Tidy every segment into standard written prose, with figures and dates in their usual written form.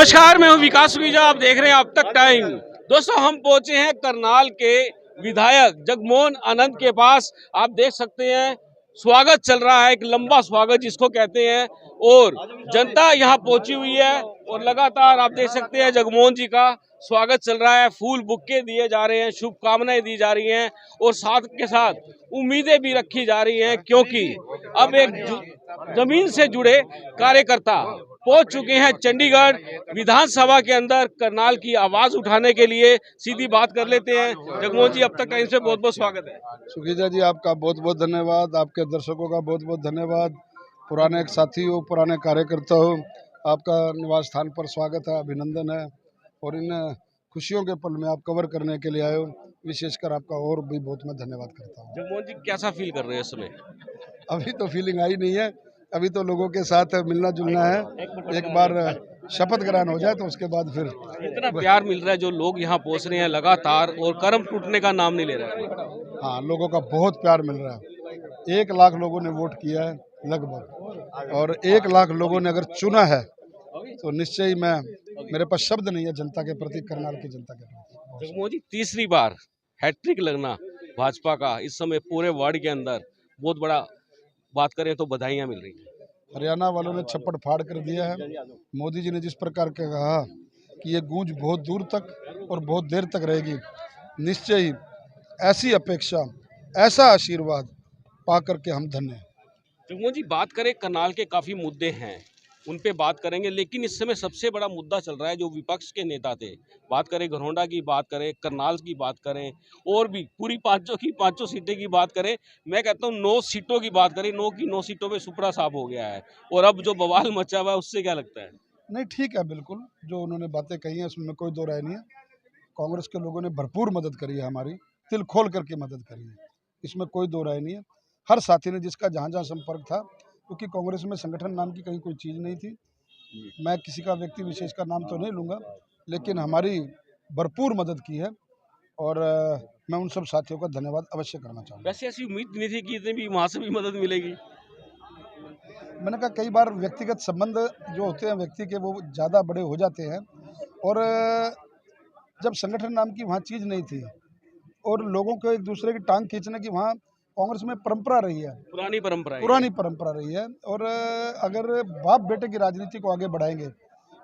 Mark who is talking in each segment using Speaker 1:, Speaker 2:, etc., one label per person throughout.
Speaker 1: नमस्कार, मैं हूं विकास सुखीजा। आप देख रहे हैं अब तक टाइम। दोस्तों, हम पहुंचे हैं करनाल के विधायक जगमोहन आनंद के पास। आप देख सकते हैं स्वागत चल रहा है, एक लंबा स्वागत जिसको कहते हैं, और जनता यहां पहुंची हुई है और लगातार आप देख सकते हैं जगमोहन जी का स्वागत चल रहा है। फूल बुक्के दिए जा रहे हैं, शुभकामनाएं दी जा रही हैं और साथ के साथ उम्मीदें भी रखी जा रही हैं, क्योंकि अब एक जमीन से जुड़े कार्यकर्ता पहुंच चुके हैं चंडीगढ़ विधानसभा के अंदर करनाल की आवाज उठाने के लिए। सीधी बात कर लेते हैं। जगमोहन जी, अब तक टाइम से बहुत बहुत स्वागत है।
Speaker 2: सुखीजा जी, आपका बहुत बहुत धन्यवाद। आपके दर्शकों का बहुत बहुत धन्यवाद। पुराने साथी हो, पुराने कार्यकर्ता हो, आपका निवास स्थान पर स्वागत है, अभिनंदन है। और इन खुशियों के पल में आप कवर करने के लिए आए हो, विशेषकर आपका और भी बहुत मैं धन्यवाद करता हूँ।
Speaker 1: जगमोहन जी, कैसा फील कर रहे हैं इस समय?
Speaker 2: अभी तो फीलिंग आई नहीं है, अभी तो लोगों के साथ मिलना जुलना है। एक बार शपथ ग्रहण हो जाए तो उसके बाद फिर।
Speaker 1: इतना प्यार मिल रहा है, जो लोग यहाँ पहुंच रहे हैं लगातार, और कर्म टूटने का नाम नहीं ले रहे हैं।
Speaker 2: हाँ, लोगों का बहुत प्यार मिल रहा है। 1 लाख लोगों ने वोट किया है लगभग, और 1 लाख लोगों ने अगर चुना है तो निश्चय ही मेरे पास शब्द नहीं है जनता के प्रति, करनाल की जनता के प्रति।
Speaker 1: जगमोहन जी, तीसरी बार हैट्रिक लगना भाजपा का इस समय पूरे वार्ड के अंदर बहुत बड़ा, बात करें तो बधाइयां मिल रही हैं।
Speaker 2: हरियाणा वालों ने छप्पड़ फाड़ कर दिया है। मोदी जी ने जिस प्रकार के कहा कि ये गूंज बहुत दूर तक और बहुत देर तक रहेगी, निश्चय ही ऐसी अपेक्षा, ऐसा आशीर्वाद पा करके हम धन्य हैं।
Speaker 1: जगमोहन जी, बात करें, करनाल के काफी मुद्दे हैं, उन पे बात करेंगे, लेकिन इस समय सबसे बड़ा मुद्दा चल रहा है जो विपक्ष के नेता थे। बात करें घरौंडा की, बात करें करनाल की, बात करें और भी पूरी पांचों सीटें की बात करें, मैं कहता हूँ 9 सीटों की बात करें, 9 की 9 सीटों पे सुपड़ा साफ हो गया है। और अब जो बवाल मचा हुआ है, उससे क्या लगता है?
Speaker 2: नहीं, ठीक है, बिल्कुल जो उन्होंने बातें कही हैं उसमें कोई दो राय नहीं है। कांग्रेस के लोगों ने भरपूर मदद करी है, हमारी दिल खोल करके मदद करी है, इसमें कोई दो राय नहीं है। हर साथी ने जिसका जहाँ जहाँ संपर्क था, क्योंकि कांग्रेस में संगठन नाम की कहीं कोई चीज़ नहीं थी। मैं किसी का व्यक्ति विशेष का नाम तो नहीं लूँगा, लेकिन हमारी भरपूर मदद की है, और मैं उन सब साथियों का धन्यवाद अवश्य करना चाहूँगा।
Speaker 1: वैसे ऐसी उम्मीद नहीं थी कि इतनी भी वहां से भी मदद मिलेगी।
Speaker 2: मैंने कहा, कई बार व्यक्तिगत संबंध जो होते हैं व्यक्ति के, वो ज़्यादा बड़े हो जाते हैं। और जब संगठन नाम की वहाँ चीज़ नहीं थी और लोगों को एक दूसरे की टांग खींचने की वहाँ कांग्रेस में परंपरा रही है, पुरानी परंपरा रही है। और अगर बाप बेटे की राजनीति को आगे बढ़ाएंगे,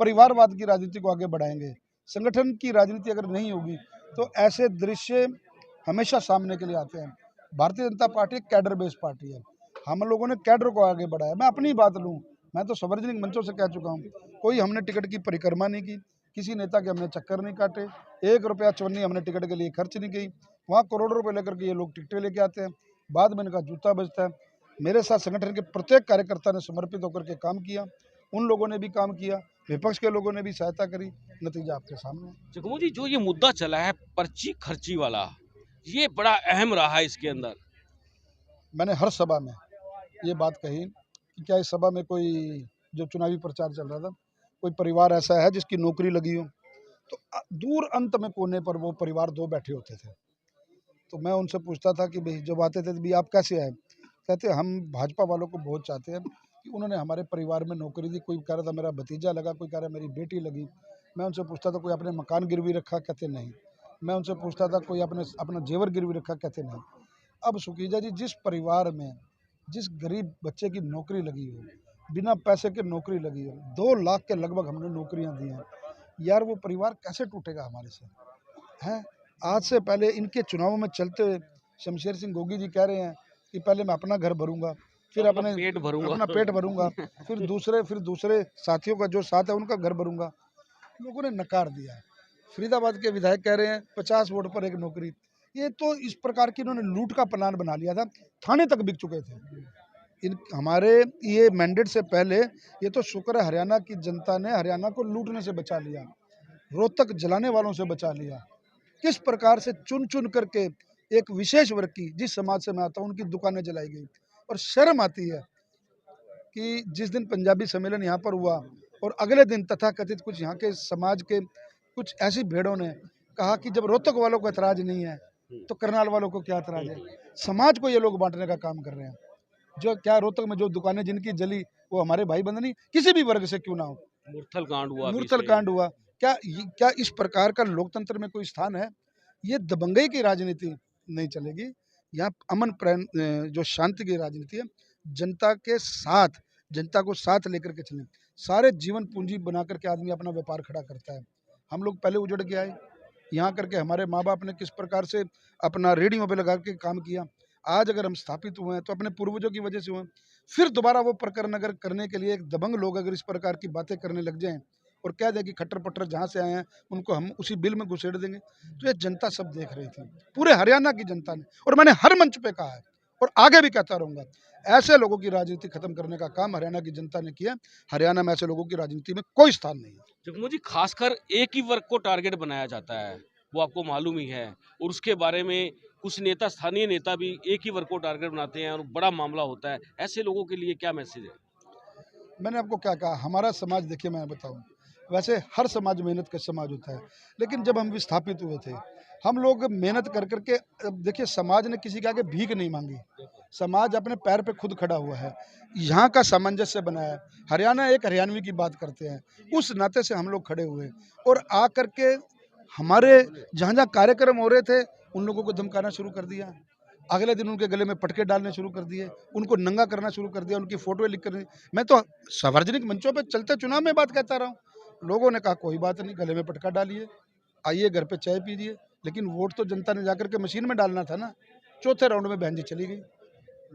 Speaker 2: परिवारवाद की राजनीति को आगे बढ़ाएंगे, संगठन की राजनीति अगर नहीं होगी, तो ऐसे दृश्य हमेशा सामने के लिए आते हैं। भारतीय जनता पार्टी एक कैडर बेस्ड पार्टी है, हम लोगों ने कैडर को आगे बढ़ाया। मैं अपनी बात लूँ, मैं तो सार्वजनिक मंचों से कह चुका हूँ, कोई हमने टिकट की परिक्रमा नहीं की, किसी नेता के हमने चक्कर नहीं काटे, 1 रुपया चवन्नी हमने टिकट के लिए खर्च नहीं की। वहाँ करोड़ों रुपए लेकर के ये लोग टिकटें लेके आते हैं, बाद में इनका जूता बजता है। मेरे साथ संगठन के प्रत्येक कार्यकर्ता ने समर्पित होकर के काम किया, उन लोगों ने भी काम किया, विपक्ष के लोगों ने भी सहायता करी, नतीजा आपके सामने है।
Speaker 1: जगमोहन जी, जो ये मुद्दा चला है पर्ची खर्ची वाला, ये बड़ा अहम रहा है इसके अंदर।
Speaker 2: मैंने हर सभा में ये बात कही कि क्या इस सभा में कोई, जो चुनावी प्रचार चल रहा था, कोई परिवार ऐसा है जिसकी नौकरी लगी हो? तो दूर अंत में कोने पर वो परिवार 2 बैठे होते थे। तो मैं उनसे पूछता था कि भाई, जब आते थे तो भी आप कैसे आए? कहते, हम भाजपा वालों को बहुत चाहते हैं कि उन्होंने हमारे परिवार में नौकरी दी। कोई कह रहा था मेरा भतीजा लगा, कोई कह रहा मेरी बेटी लगी। मैं उनसे पूछता था कोई अपने मकान गिरवी रखा? कहते नहीं। मैं उनसे पूछता था कोई अपना जेवर गिरवी रखा? कहते नहीं। अब सुखीजा जी, जिस परिवार में जिस गरीब बच्चे की नौकरी लगी हो, बिना पैसे के नौकरी लगी हो, 2 लाख के लगभग हमने नौकरियां दी हैं, यार वो परिवार कैसे टूटेगा हमारे से? हैं? आज से पहले इनके चुनावों में चलते हुए शमशेर सिंह गोगी जी कह रहे हैं कि पहले मैं अपना घर भरूंगा, फिर अपना पेट भरूंगा, फिर दूसरे साथियों का जो साथ है उनका घर भरूंगा। लोगों ने नकार दिया है। फरीदाबाद के विधायक कह रहे हैं 50 वोट पर एक नौकरी। ये तो इस प्रकार की इन्होंने लूट का प्लान बना लिया था, थाने तक बिक चुके थे। हमारे ये मैंडेट से पहले, ये तो शुक्र है हरियाणा की जनता ने हरियाणा को लूटने से बचा लिया, रोहतक जलाने वालों से बचा लिया। किस प्रकार से चुन चुन करके एक विशेष वर्ग की, जिस समाज से मैं आता हूँ, उनकी दुकानें जलाई गई। और शर्म आती है कि जिस दिन पंजाबी सम्मेलन यहाँ पर हुआ और अगले दिन तथाकथित कुछ यहाँ के समाज के कुछ ऐसी भेड़ों ने कहा कि जब रोहतक वालों को ऐतराज नहीं है तो करनाल वालों को क्या ऐतराज है। समाज को ये लोग बांटने का काम कर रहे हैं। जो क्या रोहतक में जो दुकानें जिनकी जली, वो हमारे भाई बंद नहीं, किसी भी वर्ग से क्यों ना हो,
Speaker 1: मुरथल कांड हुआ अभी
Speaker 2: मूर्थल
Speaker 1: से।
Speaker 2: कांड हुआ। क्या इस प्रकार का लोकतंत्र में कोई स्थान है? ये दबंगई की राजनीति नहीं चलेगी। यहाँ अमन जो शांति की राजनीति है, जनता के साथ, जनता को साथ लेकर के चलें। सारे जीवन पूंजी बना करके आदमी अपना व्यापार खड़ा करता है। हम लोग पहले उजड़ के आए, यहाँ करके हमारे माँ बाप ने किस प्रकार से अपना रेहड़ियों पे लगा के काम किया। आज अगर हम स्थापित हुए हैं तो अपने पूर्वजों की वजह से हुए हैं। फिर दोबारा वो प्रकरण अगर करने के लिए एक दबंग लोग अगर इस प्रकार की बातें करने लग जाएं और कह दें कि खट्टर पट्टर जहाँ से आए हैं उनको हम उसी बिल में घुसेड़ देंगे, तो ये जनता सब देख रही थी, पूरे हरियाणा की जनता ने। और मैंने हर मंच पे कहा है और आगे भी कहता रहूंगा, ऐसे लोगों की राजनीति खत्म करने का काम हरियाणा की जनता ने किया। हरियाणा में ऐसे लोगों की राजनीति में कोई स्थान नहीं है।
Speaker 1: जगमोहन जी, खासकर एक ही वर्ग को टारगेट बनाया जाता है, वो आपको मालूम ही है, और उसके बारे में कुछ नेता, स्थानीय नेता भी एक ही वर्ग को टारगेट बनाते हैं और बड़ा मामला होता है। ऐसे लोगों के लिए क्या मैसेज है?
Speaker 2: मैंने आपको क्या कहा, हमारा समाज देखिए, मैं बताऊं, वैसे हर समाज मेहनत का समाज होता है, लेकिन जब हम विस्थापित हुए थे, हम लोग मेहनत कर करके, अब देखिए समाज ने किसी के आगे भीख नहीं मांगी, समाज अपने पैर पे खुद खड़ा हुआ है, यहाँ का सामंजस्य बनाया है। हरियाणा एक हरियाणवी की बात करते हैं, उस नाते से हम लोग खड़े हुए और आ करके हमारे जहाँ जहाँ कार्यक्रम हो रहे थे उन लोगों को धमकाना शुरू कर दिया। अगले दिन उनके गले में पटके डालने शुरू कर दिए, उनको नंगा करना शुरू कर दिया, उनकी फोटोएं लिख कर। मैं तो सार्वजनिक मंचों पे चलते चुनाव में बात कहता रहा हूँ। लोगों ने कहा कोई बात नहीं, गले में पटका डालिए, आइए घर पे चाय पीजिए, लेकिन वोट तो जनता ने जाकर के मशीन में डालना था ना। चौथे राउंड में बहन जी चली गई।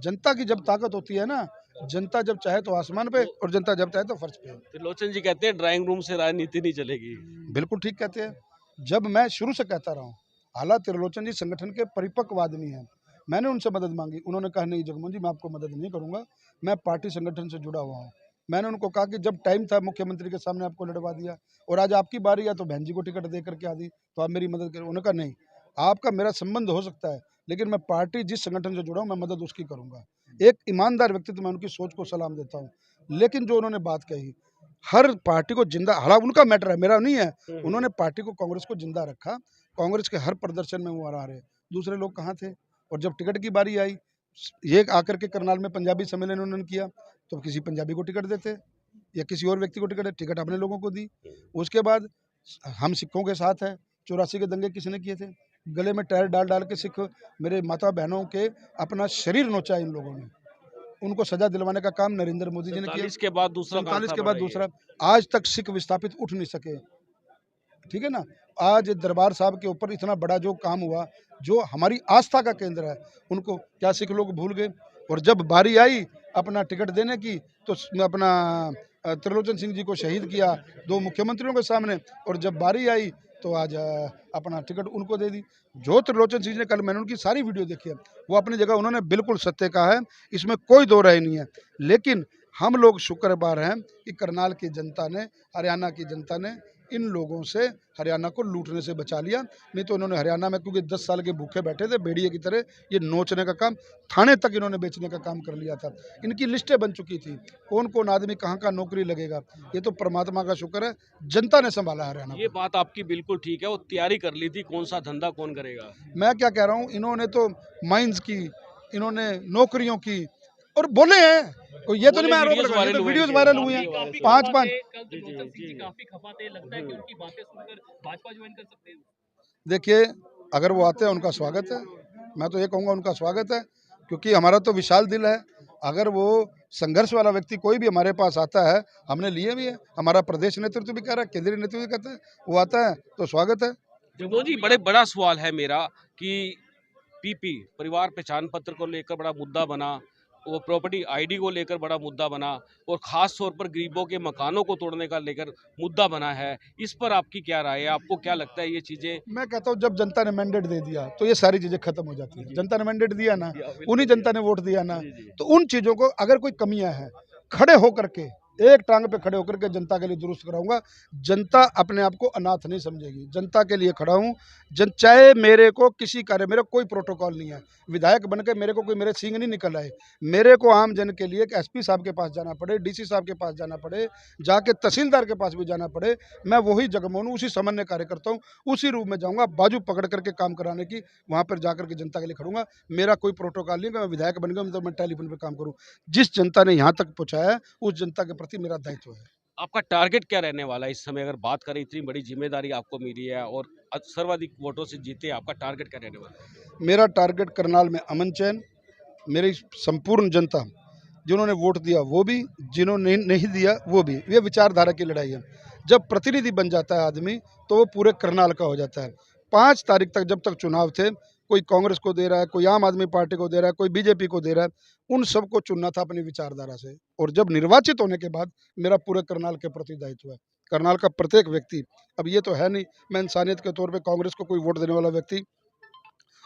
Speaker 2: जनता की जब ताकत होती है ना, जनता जब चाहे तो आसमान पे और जनता जब चाहे तो फर्श पे।
Speaker 1: त्रिलोचन जी कहते हैं ड्राइंग रूम से राजनीति नहीं चलेगी।
Speaker 2: बिल्कुल ठीक कहते हैं। जब मैं शुरू से कहता रहा हूँ, हालांकि त्रिलोचन जी संगठन के परिपक्व आदमी हैं, मैंने उनसे मदद मांगी, उन्होंने कहा नहीं जगमोहन जी, मैं आपको मदद नहीं करूंगा, मैं पार्टी संगठन से जुड़ा हुआ हूँ। मैंने उनको कहा कि जब टाइम था मुख्यमंत्री के सामने आपको लड़वा दिया और आज आपकी बारी है तो बहन जी को टिकट दे करके आ दी, तो आप मेरी मदद करें। उन्होंने कहा नहीं, आपका मेरा संबंध हो सकता है, लेकिन मैं पार्टी जिस संगठन से जुड़ा हूँ मैं मदद उसकी करूंगा। एक ईमानदार व्यक्तित्व, मैं उनकी सोच को सलाम देता हूँ। लेकिन जो उन्होंने बात कही, हर पार्टी को जिंदा, हालांकि उनका मैटर है, मेरा नहीं है, उन्होंने पार्टी को, कांग्रेस को जिंदा रखा। कांग्रेस के हर प्रदर्शन में वो आ रहे, दूसरे लोग कहाँ थे? और जब टिकट की बारी आई, ये आकर के करनाल में पंजाबी सम्मेलन उन्होंने किया, तो किसी पंजाबी को टिकट देते या किसी और व्यक्ति को टिकट अपने लोगों को दी। उसके बाद हम सिखों के साथ है, 84 के दंगे किसने किए थे? गले में टायर डाल डाल के सिख, मेरे माता बहनों के अपना शरीर नोचा इन लोगों ने। उनको सजा दिलवाने का काम नरेंद्र मोदी जी ने किया।
Speaker 1: 47 के बाद दूसरा कांड
Speaker 2: 47
Speaker 1: था
Speaker 2: के बाद
Speaker 1: बड़ा ये।
Speaker 2: दूसरा। आज तक सिख विस्थापित उठ नहीं सके, ठीक है ना। आज दरबार साहब के ऊपर इतना बड़ा जो काम हुआ, जो हमारी आस्था का केंद्र है, उनको क्या सिख लोग भूल गए? और जब बारी आई अपना टिकट देने की, तो अपना त्रिलोचन सिंह जी को शहीद किया 2 मुख्यमंत्रियों के सामने, और जब बारी आई तो आज अपना टिकट उनको दे दी। जो त्रिलोचन सिंह ने, कल मैंने उनकी सारी वीडियो देखी है, वो अपनी जगह उन्होंने बिल्कुल सत्य कहा है, इसमें कोई दो राय नहीं है। लेकिन हम लोग शुक्रगुजार हैं कि करनाल की जनता ने, हरियाणा की जनता ने इन लोगों से हरियाणा को लूटने से बचा लिया। नहीं तो इन्होंने हरियाणा में, क्योंकि 10 साल के भूखे बैठे थे भेड़िए की तरह, ये नोचने का काम, थाने तक इन्होंने बेचने का काम कर लिया था। इनकी लिस्टें बन चुकी थी, कौन कौन आदमी कहाँ का नौकरी लगेगा। ये तो परमात्मा का शुक्र है, जनता ने संभाला हरियाणा
Speaker 1: ये
Speaker 2: को।
Speaker 1: बात आपकी बिल्कुल ठीक है, वो तैयारी कर ली थी, कौन सा धंधा कौन करेगा।
Speaker 2: मैं क्या कह रहा हूँ, इन्होंने तो माइंस की, इन्होंने नौकरियों की, और बोले हैं, कोई ये तो नहीं मैं आरोप
Speaker 1: वीडियोस
Speaker 2: लगा रहा हूं, ये तो
Speaker 1: वायरल हुए
Speaker 2: वीडियोस
Speaker 1: हैं।
Speaker 2: वायरल हुई हैं। पांच पांच
Speaker 3: काफी खफा थे, लगता है कि उनकी बातें सुनकर भाजपा ज्वाइन कर सकते हैं।
Speaker 2: देखिए, अगर वो आते हैं उनका स्वागत है, मैं तो ये कहूँगा उनका स्वागत है, क्योंकि हमारा तो विशाल दिल है। अगर वो संघर्ष वाला व्यक्ति कोई भी हमारे पास आता है, हमने लिए भी है, हमारा प्रदेश नेतृत्व भी कह रहा है, केंद्रीय नेतृत्व भी कहता है, वो आता है तो स्वागत है।
Speaker 1: जगमोहन जी, बड़ा सवाल है मेरा कि पीपी, परिवार पहचान पत्र को लेकर बड़ा मुद्दा बना, वो प्रॉपर्टी आईडी को लेकर बड़ा मुद्दा बना, और खास तौर पर गरीबों के मकानों को तोड़ने का लेकर मुद्दा बना है। इस पर आपकी क्या राय है? आपको क्या लगता है ये चीजें?
Speaker 2: मैं कहता हूँ जब जनता ने मैंडेट दे दिया तो ये सारी चीजें खत्म हो जाती है। जनता ने मैंडेट दिया ना, उन्हीं जनता ने वोट दिया ना, तो उन चीजों को अगर कोई कमियां हैं, खड़े होकर के, एक टांग पे खड़े होकर के जनता के लिए दुरुस्त कराऊंगा। जनता अपने आप को अनाथ नहीं समझेगी, जनता के लिए खड़ा हूँ। चाहे मेरे को किसी कार्य, मेरा कोई प्रोटोकॉल नहीं है, विधायक बनकर मेरे को कोई मेरे सींग नहीं निकल आए। मेरे को आम जन के लिए एसपी साहब के पास जाना पड़े, डीसी साहब के पास जाना पड़े, जाके तहसीलदार के पास भी जाना पड़े, मैं वही जगमोहन हूँ, उसी सामान्य कार्यकर्ता हूँ, उसी रूप में जाऊँगा, बाजू पकड़ करके काम कराने की, वहाँ पर जाकर के जनता के लिए खड़ूंगा। मेरा कोई प्रोटोकॉल नहीं, मैं विधायक बन गया तो मैं टेलीफोन पर काम करूँ। जिस जनता ने यहाँ तक पहुँचाया है, उस जनता के प्रति मेरा दायित्व है।
Speaker 1: आपका टारगेट क्या रहने वाला है इस समय, अगर बात करें, इतनी बड़ी जिम्मेदारी आपको मिली है और सर्वाधिक वोटों से जीते, आपका टारगेट क्या रहने वाला है?
Speaker 2: मेरा टारगेट करनाल में अमन चैन, मेरी संपूर्ण जनता, जिन्होंने वोट दिया वो भी, जिन्होंने नहीं दिया वो भी, ये विचारधारा की लड़ाई है। जब प्रतिनिधि बन जाता है आदमी तो वो पूरे करनाल का हो जाता है। 5 तारीख तक जब तक चुनाव थे, कोई कांग्रेस को दे रहा है, कोई आम आदमी पार्टी को दे रहा है, कोई बीजेपी को दे रहा है, उन सबको चुनना था अपनी विचारधारा से। और जब निर्वाचित होने के बाद मेरा पूरे करनाल के प्रति दायित्व है। करनाल का प्रत्येक व्यक्ति, अब ये तो है नहीं मैं इंसानियत के तौर पे कांग्रेस को कोई वोट देने वाला व्यक्ति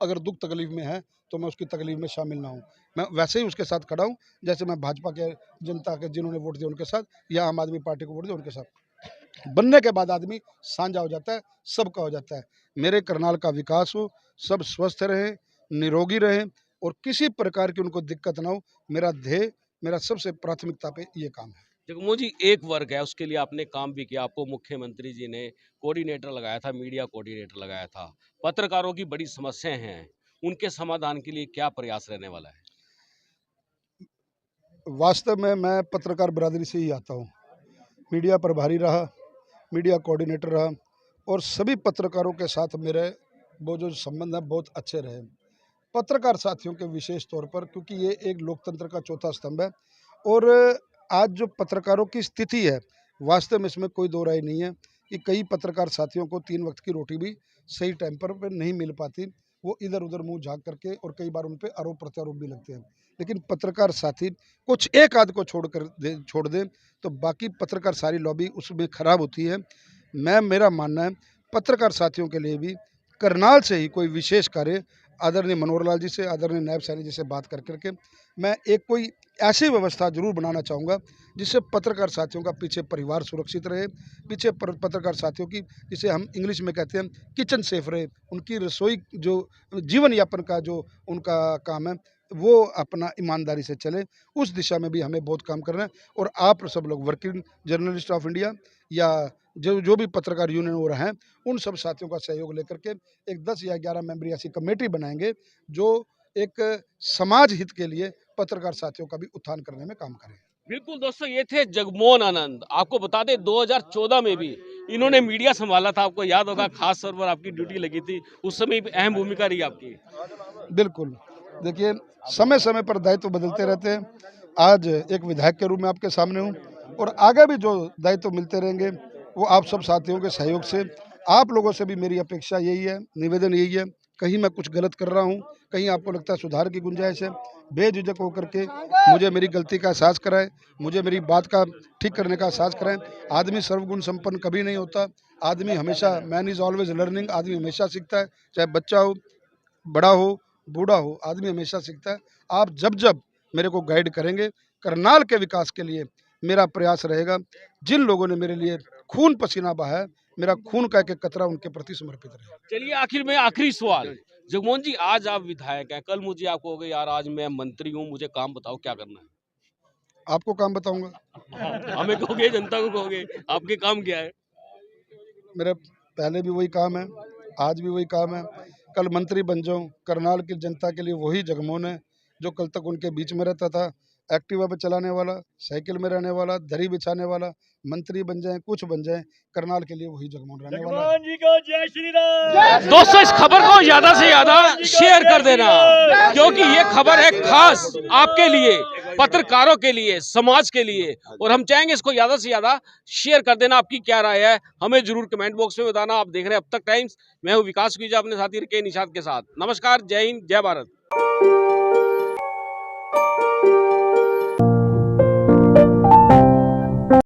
Speaker 2: अगर दुख तकलीफ में है तो मैं उसकी तकलीफ में शामिल ना हूँ, मैं वैसे ही उसके साथ खड़ा हूँ जैसे मैं भाजपा के जनता के जिन्होंने वोट दिया उनके साथ, या आम आदमी पार्टी को वोट दिया उनके साथ। बनने के बाद आदमी साझा हो जाता है, सबका हो जाता है। मेरे करनाल का विकास हो, सब स्वस्थ रहें, निरोगी रहें और किसी प्रकार की उनको दिक्कत ना हो, मेरा ध्येय, मेरा सबसे प्राथमिकता पे ये काम है।
Speaker 1: जगमोहन जी, एक वर्ग है, उसके लिए आपने काम भी किया, आपको मुख्यमंत्री जी ने कोऑर्डिनेटर लगाया था, मीडिया कोऑर्डिनेटर लगाया था। पत्रकारों की बड़ी समस्याएं हैं, उनके समाधान के लिए क्या प्रयास रहने वाला है?
Speaker 2: वास्तव में मैं पत्रकार बिरादरी से ही आता हूँ, मीडिया प्रभारी रहा, मीडिया कोऑर्डिनेटर रहा और सभी पत्रकारों के साथ मेरे वो जो संबंध है बहुत अच्छे रहे। पत्रकार साथियों के विशेष तौर पर, क्योंकि ये एक लोकतंत्र का चौथा स्तंभ है और आज जो पत्रकारों की स्थिति है, वास्तव में इसमें कोई दो राय नहीं है कि कई पत्रकार साथियों को 3 वक्त की रोटी भी सही टाइम पर नहीं मिल पाती, वो इधर उधर मुंह झाँक करके, और कई बार उन पे आरोप प्रत्यारोप भी लगते हैं। लेकिन पत्रकार साथी कुछ एक आध को छोड़ दें तो बाकी पत्रकार सारी लॉबी उसमें खराब होती है। मेरा मानना है पत्रकार साथियों के लिए भी करनाल से ही कोई विशेष कार्य आदरणीय मनोहर लाल जी से, आदरणीय नायब सैनी जी से बात कर करके मैं एक कोई ऐसी व्यवस्था जरूर बनाना चाहूँगा जिससे पत्रकार साथियों का पीछे परिवार सुरक्षित रहे, पीछे पत्रकार साथियों की, जिसे हम इंग्लिश में कहते हैं किचन सेफ रहे, उनकी रसोई जो जीवन यापन का जो उनका काम है वो अपना ईमानदारी से चले। उस दिशा में भी हमें बहुत काम करना है और आप सब लोग वर्किंग जर्नलिस्ट ऑफ इंडिया या जो भी पत्रकार यूनियन हो रहे हैं, उन सब साथियों का सहयोग लेकर के एक 10 या 11 मेंबरी ऐसी कमेटी बनाएंगे जो एक समाज हित के लिए पत्रकार साथियों का भी उत्थान करने में काम करें।
Speaker 1: बिल्कुल दोस्तों, ये थे जगमोहन आनंद। आपको बता दें 2014 में भी इन्होंने मीडिया संभाला था, आपको याद होगा, खास तौर पर आपकी ड्यूटी लगी थी, उस समय अहम भूमिका रही आपकी।
Speaker 2: बिल्कुल, देखिए समय समय पर दायित्व बदलते रहते हैं। आज एक विधायक के रूप में आपके सामने हूँ और आगे भी जो दायित्व मिलते रहेंगे वो आप सब साथियों के सहयोग से। आप लोगों से भी मेरी अपेक्षा यही है, निवेदन यही है, कहीं मैं कुछ गलत कर रहा हूँ, कहीं आपको लगता है सुधार की गुंजाइश है, बेझिझक होकर के मुझे मेरी गलती का एहसास कराएं, मुझे मेरी बात का ठीक करने का एहसास कराएं। आदमी सर्वगुण संपन्न कभी नहीं होता, आदमी हमेशा, मैन इज़ ऑलवेज लर्निंग, आदमी हमेशा सीखता है, चाहे बच्चा हो, बड़ा हो, बूढ़ा हो, आदमी हमेशा सीखता है। आप जब जब मेरे को गाइड करेंगे, करनाल के विकास के लिए मेरा प्रयास रहेगा। जिन लोगों ने मेरे लिए खून पसीना बहाया, मेरा खून का एक कतरा उनके प्रति समर्पित रहे।
Speaker 1: चलिए, आखिर में आखिरी सवाल, जगमोहन जी, आज आप विधायक हैं, कल मुझे आप कहोगे यार आज मैं मंत्री हूँ, मुझे काम बताओ क्या करना है?
Speaker 2: आपको काम बताऊंगा।
Speaker 1: हमें कहोगे, जनता को कहोगे, आपके काम क्या है?
Speaker 2: मेरा पहले भी वही काम है, आज भी वही काम है, कल मंत्री बन जाऊं, करनाल की जनता के लिए वही जगमोहन है जो कल तक उनके बीच में रहता था। एक्टिवा पे चलाने वाला, साइकिल में रहने वाला, दरी बिछाने वाला, मंत्री बन जाए, कुछ बन जाए, करनाल के लिए वही जगमोहन रहने वाला है।
Speaker 3: जी को जय श्री राम।
Speaker 1: दोस्तों, इस खबर को ज्यादा से ज्यादा शेयर कर देना, क्योंकि ये खबर है खास आपके लिए, पत्रकारों के लिए, समाज के लिए, और हम चाहेंगे इसको ज्यादा से ज्यादा शेयर कर देना। आपकी क्या राय है हमें जरूर कमेंट बॉक्स में बताना। आप देख रहे हैं अब तक टाइम्स, मैं हूँ विकास कीजा अपने साथी के निशाद के साथ। नमस्कार, जय हिंद, जय भारत।